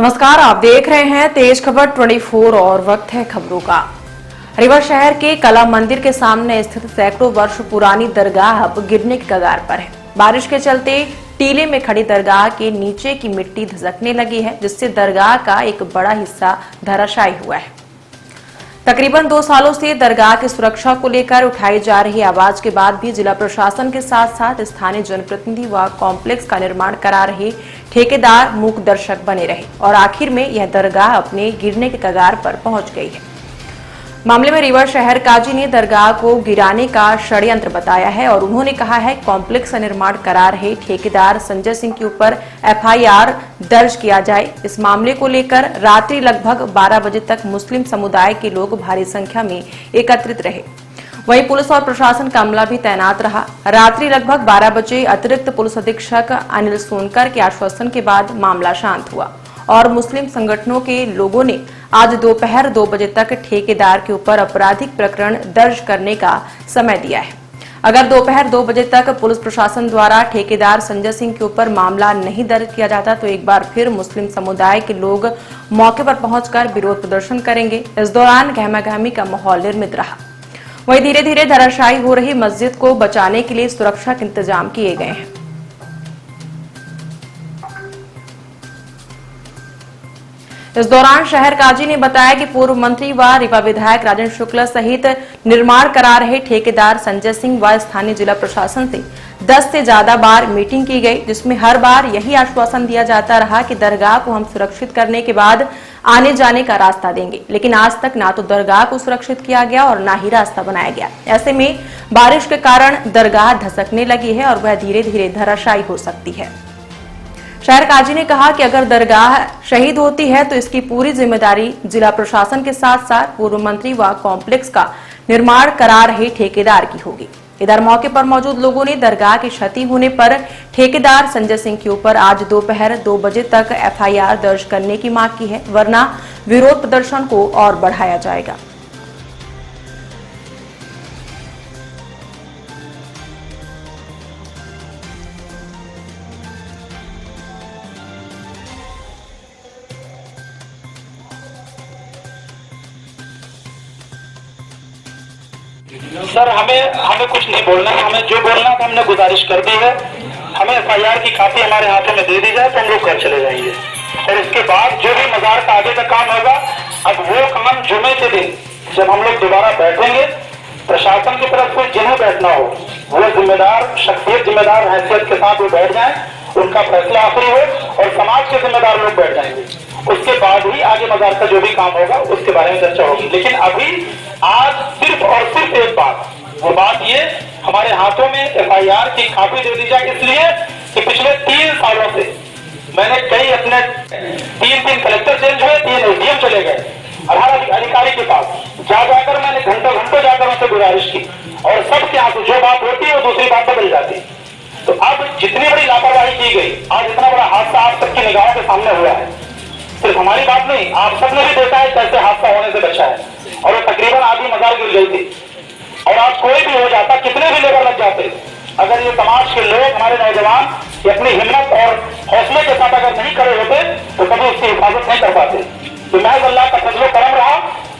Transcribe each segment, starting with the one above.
नमस्कार, आप देख रहे हैं तेज खबर 24 और वक्त है खबरों का। रीवा शहर के कला मंदिर के सामने स्थित सैकड़ों वर्ष पुरानी दरगाह अब गिरने की कगार पर है। बारिश के चलते टीले में खड़ी दरगाह के नीचे की मिट्टी धसकने लगी है, जिससे दरगाह का एक बड़ा हिस्सा धराशायी हुआ है। तकरीबन 2 सालों से दरगाह की सुरक्षा को लेकर उठाई जा रही आवाज के बाद भी जिला प्रशासन के साथ साथ स्थानीय जनप्रतिनिधि व कॉम्प्लेक्स का निर्माण करा रहे ठेकेदार मूक दर्शक बने रहे और आखिर में यह दरगाह अपने गिरने के कगार पर पहुंच गई है। मामले में रीवा शहर काजी ने दरगाह को गिराने का षड्यंत्र बताया है और उन्होंने कहा है कॉम्प्लेक्स का निर्माण करा रहे ठेकेदार संजय सिंह के ऊपर एफआईआर दर्ज किया जाए। इस मामले को लेकर रात्रि लगभग 12 बजे तक मुस्लिम समुदाय के लोग भारी संख्या में एकत्रित रहे। वहीं पुलिस और प्रशासन का अमला भी तैनात रहा। रात्रि लगभग 12 बजे अतिरिक्त पुलिस अधीक्षक अनिल सोनकर के आश्वासन के बाद मामला शांत हुआ और मुस्लिम संगठनों के लोगों ने आज दोपहर 2 बजे तक ठेकेदार के ऊपर आपराधिक प्रकरण दर्ज करने का समय दिया है। अगर दोपहर 2 बजे तक पुलिस प्रशासन द्वारा ठेकेदार संजय सिंह के ऊपर मामला नहीं दर्ज किया जाता तो एक बार फिर मुस्लिम समुदाय के लोग मौके पर पहुंचकर विरोध प्रदर्शन करेंगे। इस दौरान गहमागहमी का माहौल निर्मित रहा। वहीं धीरे धीरे धराशायी हो रही मस्जिद को बचाने के लिए सुरक्षा के इंतजाम किए गए हैं। इस दौरान शहर काजी ने बताया कि पूर्व मंत्री व रीवा विधायक राजेंद्र शुक्ला सहित निर्माण करा रहे ठेकेदार संजय सिंह व स्थानीय जिला प्रशासन से 10 से ज्यादा बार मीटिंग की गई, जिसमें हर बार यही आश्वासन दिया जाता रहा कि दरगाह को हम सुरक्षित करने के बाद आने जाने का रास्ता देंगे, लेकिन आज तक ना तो दरगाह को सुरक्षित किया गया और ना ही रास्ता बनाया गया। ऐसे में बारिश के कारण दरगाह धसकने लगी है और वह धीरे धीरे धराशायी हो सकती है। शहर काजी ने कहा कि अगर दरगाह शहीद होती है तो इसकी पूरी जिम्मेदारी जिला प्रशासन के साथ साथ पूर्व मंत्री व कॉम्प्लेक्स का निर्माण करा रहे ठेकेदार की होगी। इधर मौके पर मौजूद लोगों ने दरगाह की क्षति होने पर ठेकेदार संजय सिंह के ऊपर आज दोपहर 2 बजे तक एफआईआर दर्ज करने की मांग की है, वरना विरोध प्रदर्शन को और बढ़ाया जाएगा। सर हमें कुछ नहीं बोलना है। हमें जो बोलना था हमने गुजारिश कर दी है। हमें एफआईआर की कॉपी हमारे हाथों में दे दी जाए तो हम लोग घर चले जाएंगे और इसके बाद जो भी मजार का आगे का काम होगा, अब वो काम जुमे के दिन जब हम लोग दोबारा बैठेंगे, प्रशासन की तरफ से जिन्हें बैठना हो वो जिम्मेदार शख्सियत, जिम्मेदार हैसियत के साथ वो बैठ जाए, उनका फैसला आखिरी हो और समाज के जिम्मेदार लोग बैठ जाएंगे। उसके बाद ही आगे मजार का जो भी काम होगा उसके बारे में चर्चा होगी। लेकिन अभी आज सिर्फ और सिर्फ एक बात, वो बात ये हमारे हाथों में एफआईआर की कॉपी दे दी जाए, इसलिए कि पिछले 3 सालों से मैंने कई अपने 3 कलेक्टर चेंज हुए, 3 एसडीएम चले गए और हर अधिकारी के पास जाकर मैंने घंटों जाकर उनसे गुजारिश की और सबके यहाँ जो बात होती है वो दूसरी बात बदल जाती। तो अब जितनी बड़ी लापरवाही की गई, आज इतना बड़ा हादसा आप सबकी निगाहों के सामने हुआ है। सिर्फ हमारी बात नहीं, आप सबने भी देखा है कैसे हादसा होने से बचा है और वो तकरीबन आधी मजार गिर गई थी और आज कोई भी हो जाता, कितने भी लेबर लग जाते, अगर ये समाज के लोग, हमारे नौजवान अपनी हिम्मत और हौसले के साथ अगर नहीं खड़े होते तो कभी उसकी हिफाजत नहीं कर पाते। तो महज अल्लाह का फजल करम रहा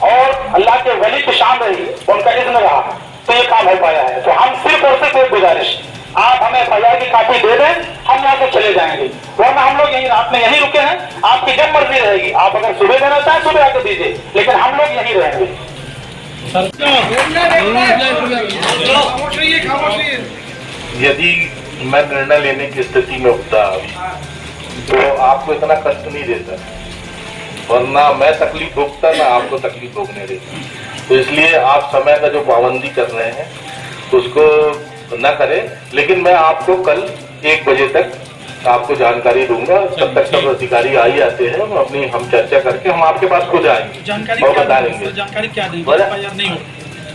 और अल्लाह के वली की शान रही, उनका इज़्न रहा तो ये काम हो पाया है। तो हम सिर्फ और सिर्फ एक गुजारिश, आप हमें एफआईआर की कॉपी दे दें, हम यहाँ से चले जाएंगे, वरना हम लोग यही रात में यहीं रुके हैं। आपकी जब मर्जी रहेगी, आप अगर सुबह देना चाहें सुबह आकर दीजिए, लेकिन हम लोग यहीं रहेंगे। यदि मैं निर्णय लेने की स्थिति में होता तो आपको इतना कष्ट नहीं देता, वरना मैं तकलीफ भोगता ना आपको तकलीफ भोगने देता। तो इसलिए आप समय का जो पाबंदी कर रहे हैं उसको न करें, लेकिन मैं आपको कल 1 बजे तक आपको जानकारी दूंगा। तब तक सब अधिकारी आ ही आते हैं, हम चर्चा करके हम आपके पास खुद आएंगे और बता देंगे। जानकारी क्या देंगे?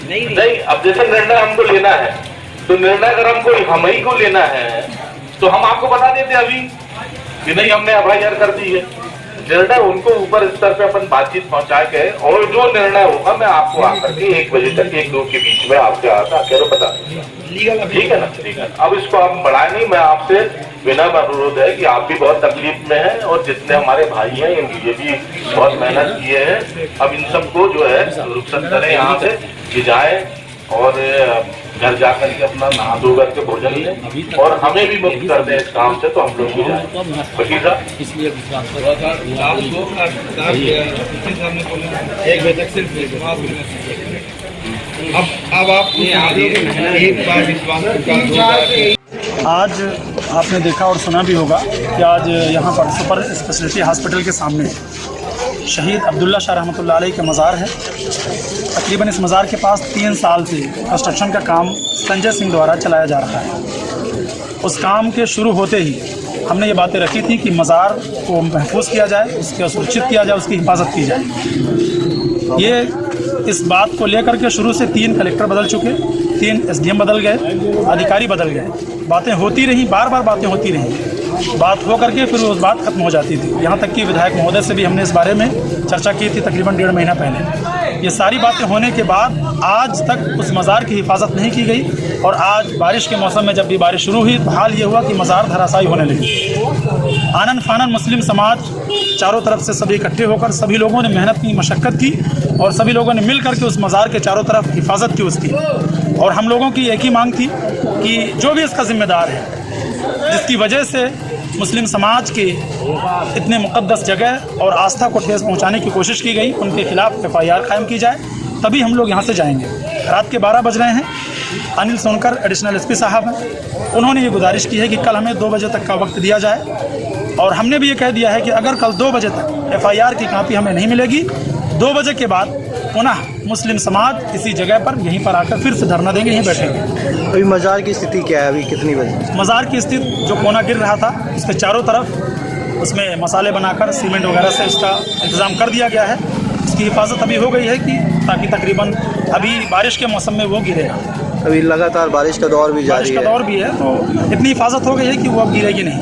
नहीं, अब जैसे निर्णय हमको लेना है तो निर्णय अगर हम ही को लेना है तो हम आपको बता देते अभी कि नहीं हमने एफआईआर कर दी है, निर्णय उनको ऊपर स्तर पे अपन बातचीत पहुंचा के, और जो निर्णय होगा मैं आपको आकर के 1 बजे तक 1-2 के बीच में आपके आकर बता दूंगा। ठीक है ना? ठीक है। अब इसको आप बढ़ाए नहीं, मैं आपसे विनम्र अनुरोध है कि आप भी बहुत तकलीफ में हैं और जितने हमारे भाई हैं ये भी बहुत मेहनत किए हैं। अब इन सबको जो है रुखसत करें यहाँ से कि जाए और घर जाकर के अपना नहा धो करके भोजन लें और हमें भी मुक्त कर दें इस काम से, तो हम लोग भी जाए। वकील साहब इसलिए विश्वास एक बजे तक सिर्फ अब आप एक बार विश्वास। आज आपने देखा और सुना भी होगा कि आज यहाँ पर सुपर स्पेशलिटी हॉस्पिटल के सामने शहीद अब्दुल्ला शाह रहमतुल्लाह अलैह के मज़ार है। तकरीबन इस मज़ार के पास 3 साल से कंस्ट्रक्शन का काम संजय सिंह द्वारा चलाया जा रहा है। उस काम के शुरू होते ही हमने ये बातें रखी थी कि मज़ार को महफूज किया जाए, उसके सुरक्षित किया जाए, उसकी हिफाजत की जाए। ये इस बात को लेकर के शुरू से 3 कलेक्टर बदल चुके, 3 SDM बदल गए, अधिकारी बदल गए, बातें होती रहीं, बार बार बातें होती रहीं, बात हो करके फिर उस बात खत्म हो जाती थी। यहाँ तक कि विधायक महोदय से भी हमने इस बारे में चर्चा की थी तकरीबन 1.5 महीना पहले। ये सारी बातें होने के बाद आज तक उस मज़ार की हिफाजत नहीं की गई और आज बारिश के मौसम में जब भी बारिश शुरू हुई तो हाल ये हुआ कि मज़ार धराशायी होने लगी। आनन फानन मुस्लिम समाज चारों तरफ से सभी इकट्ठे होकर सभी लोगों ने मेहनत की, मशक्क़त की और सभी लोगों ने मिल करके उस मज़ार के चारों तरफ हिफाजत की उसकी। और हम लोगों की एक ही मांग थी कि जो भी इसका ज़िम्मेदार है, जिसकी वजह से मुस्लिम समाज की इतने मुक़द्दस जगह और आस्था को ठेस पहुंचाने की कोशिश की गई, उनके खिलाफ FIR कायम की जाए, तभी हम लोग यहाँ से जाएंगे। रात के 12 बज रहे हैं। अनिल सोनकर एडिशनल SP साहब हैं, उन्होंने ये गुजारिश की है कि कल हमें 2 बजे तक का वक्त दिया जाए और हमने भी ये कह दिया है कि अगर कल 2 बजे तक FIR की कापी हमें नहीं मिलेगी, 2 बजे के बाद पुनः मुस्लिम समाज इसी जगह पर यहीं पर आकर फिर से धरना देंगे, यहीं बैठेंगे। अभी मज़ार की स्थिति क्या है? अभी कितनी बजे? मज़ार की स्थिति जो कोना गिर रहा था उसके चारों तरफ उसमें मसाले बनाकर सीमेंट वगैरह से उसका इंतज़ाम कर दिया गया है। इसकी हिफाजत अभी हो गई है कि ताकि तकरीबन अभी बारिश के मौसम में वो गिरेगा। अभी लगातार बारिश का दौर भी जारी है। बारिश का दौर भी है तो इतनी हिफाजत हो गई है कि वो अब गिरेगी नहीं।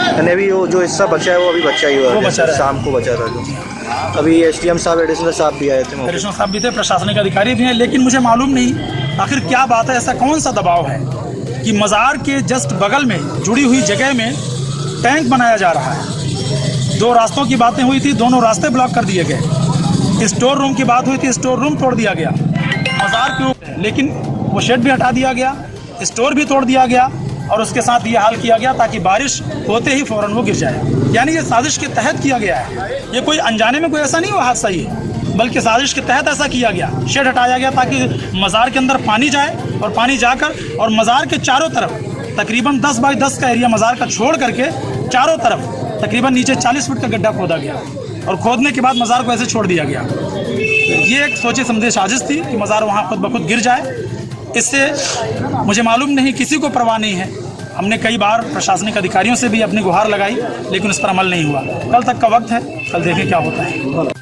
यानी अभी वो जो हिस्सा बचा है वो अभी बचा ही हुआ वो है, बचा रहा है। शाम को बचा था जो। अभी SDM साहब एडिशनल साहब भी आए थे, कमिश्नर साहब भी थे, प्रशासनिक अधिकारी भी हैं, लेकिन मुझे मालूम नहीं आखिर क्या बात है, ऐसा कौन सा दबाव है कि मज़ार के जस्ट बगल में जुड़ी हुई जगह में टैंक बनाया जा रहा है। 2 रास्तों की बातें हुई थी, दोनों रास्ते ब्लॉक कर दिए गए। स्टोर रूम की बात हुई थी, स्टोर रूम तोड़ दिया गया मज़ार के ऊपर, लेकिन वो शेड भी हटा दिया गया, स्टोर भी तोड़ दिया गया और उसके साथ ये हाल किया गया ताकि बारिश होते ही फ़ौरन वो गिर जाए। यानी ये साजिश के तहत किया गया है, ये कोई अनजाने में कोई ऐसा नहीं हुआ हादसा ही, बल्कि साजिश के तहत ऐसा किया गया। शेड हटाया गया ताकि मज़ार के अंदर पानी जाए और पानी जाकर और मज़ार के चारों तरफ तकरीबन 10 बाई 10 का एरिया मज़ार का छोड़ करके चारों तरफ तकरीबन नीचे 40 फुट का गड्ढा खोदा गया और खोदने के बाद मज़ार को ऐसे छोड़ दिया गया। ये एक सोचे समझे साजिश थी कि मज़ार वहाँ खुद ब खुद गिर जाए। इससे मुझे मालूम नहीं, किसी को परवाह नहीं है। हमने कई बार प्रशासनिक अधिकारियों से भी अपनी गुहार लगाई, लेकिन उस पर अमल नहीं हुआ। कल तक का वक्त है, कल देखें क्या होता है।